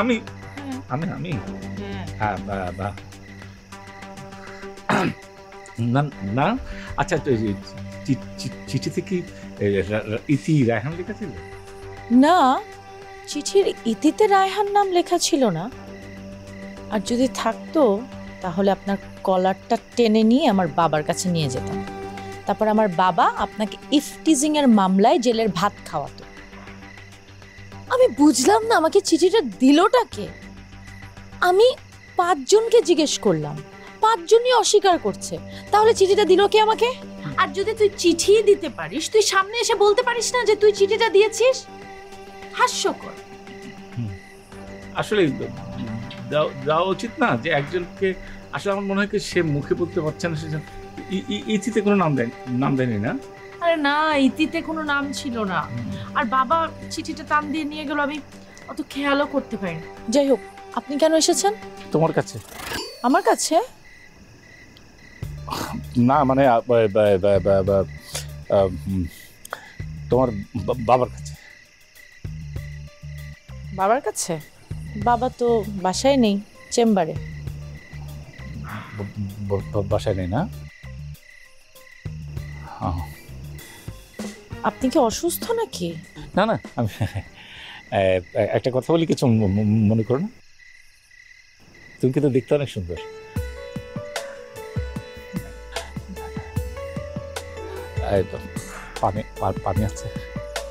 আমি আমি আমি না না, আচ্ছা চিঠিতে কি ইতি রায়হান লেখা ছিল? না, চিঠির ইতিতে রায়হান নাম লেখা ছিল না। আর যদি থাকতো তাহলে আপনার কলারটা টেনে নিয়ে আমার বাবার কাছে নিয়ে যেতাম। তারপর আমার বাবা আপনাকে ইফটিজিং এর মামলায় জেলের ভাত খাওয়াতো। আমি বুঝলাম না আমাকে চিঠিটা দিলটা কে। আমি 5 জনকে জিজ্ঞেস করলাম, 5 জনই অস্বীকার করছে। তাহলে চিঠিটা দিল কে আমাকে? আর যদি তুই চিঠি দিতে পারিস, তুই সামনে এসে বলতে পারিস না যে তুই চিঠিটা দিয়েছিস? হাস্যকর। আসলে দেওয়া উচিত না যে একজনকে, আসলে আমার মনে হয় কি সে মুখে বলতে পারছে না, সেজন্য ইতিতে কোনো নাম দেয়নি না। আরে না, ইতিতে কোনো নাম ছিল না। আর বাবা চিঠিটা টান দিয়ে নিয়ে গেল, আমি অত খেয়ালও করতে পারিনি। যাই হোক, আপনি কেন এসেছেন তোমার কাছে? আমার কাছে? না মানে তোমার বাবার কাছে। বাবার কাছে? বাবা তো বাসায় নেই, চেম্বারে। বাসায় নেই না? আপনি কি অসুস্থ নাকি? না না, আমি একটা কথা বলি, কিছু মনে করো না। তুমি কিন্তু দেখতে অনেক সুন্দর। পানি আছে?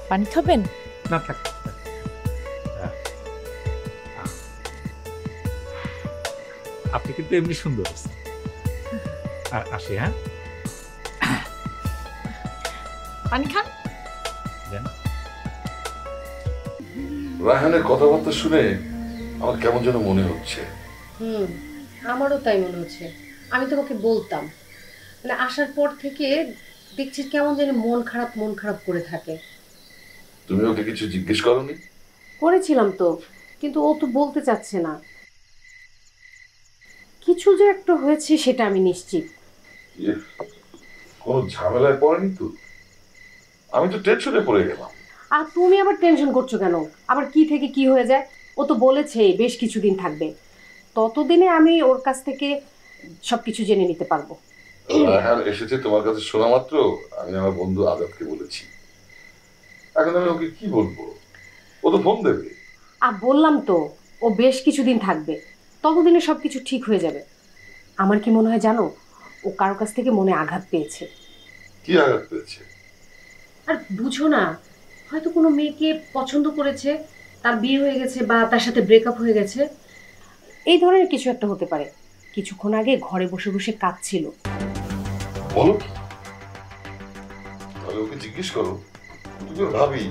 পানি খাবেন? না থাক। আপনি কিন্তু এমনি সুন্দর আছেন। আসি, হ্যাঁ? পানি খান। রায়হানের কথাবার্তা শুনে আমার কেমন যেন মনে হচ্ছে। আমারও তাই মনে হচ্ছে। আমি তোমাকে বলতাম, মানে আসার পর থেকে দেখছি কেমন যেন মন খারাপ করে থাকে। তুমি ওকে কিছু জিজ্ঞেস করোনি? করেছিলাম তো, কিন্তু ও তো বলতে চাচ্ছে না। কিছু যে একটা হয়েছে সেটা আমি নিশ্চিত। কোনো ঝামেলায় পড়েনি তো? আমি তো টেনশনে পড়ে গেলাম। আর তুমি আবার টেনশন করছো কেন? আবার কি থেকে কি হয়ে যায়? ও তো বলেছে বেশ কিছুদিন থাকবে, ততদিনে আমি ওর কাছ থেকে সবকিছু জেনে নিতে পারবো। রায়হান এসেছে তোমার কাছে শোনা মাত্র আমি আমার বন্ধু আজাদকে বলেছি। এখন আমি ওকে কি বলবো? ও তো ফোন দেবে। আর বললাম তো, ও বেশ কিছুদিন থাকবে, ততদিনে সবকিছু ঠিক হয়ে যাবে। আমার কি মনে হয় জানো, ও কারো কাছ থেকে মনে আঘাত পেয়েছে। কি আঘাত পেয়েছে? আর বুঝো না, হয়তো কোনো মেয়েকে পছন্দ করেছে, তার বিয়ে হয়ে গেছে বা তার সাথে ব্রেকআপ হয়ে গেছে, এই ধরনের কিছু একটা হতে পারে। কিছুক্ষণ আগে ঘরে বসে বসে কাঁদছিল। বলো কি? তাহলে ওকে জিজ্ঞেস করো। তুমি ভাবি।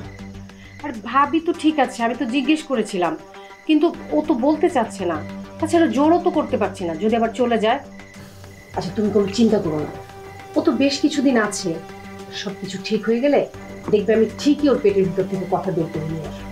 আর ভাবি তো ঠিক আছে, আমি তো জিজ্ঞেস করেছিলাম, কিন্তু ও তো বলতে চাচ্ছে না। তাছাড়া জোরও তো করতে পারছি না, যদি আবার চলে যায়। আচ্ছা তুমি কোনো চিন্তা করো না, ও তো বেশ কিছুদিন আছে। সবকিছু ঠিক হয়ে গেলে দেখবে আমি ঠিকই ওর পেটের ভিতর থেকে কথা বের করে নিয়ে আসবো।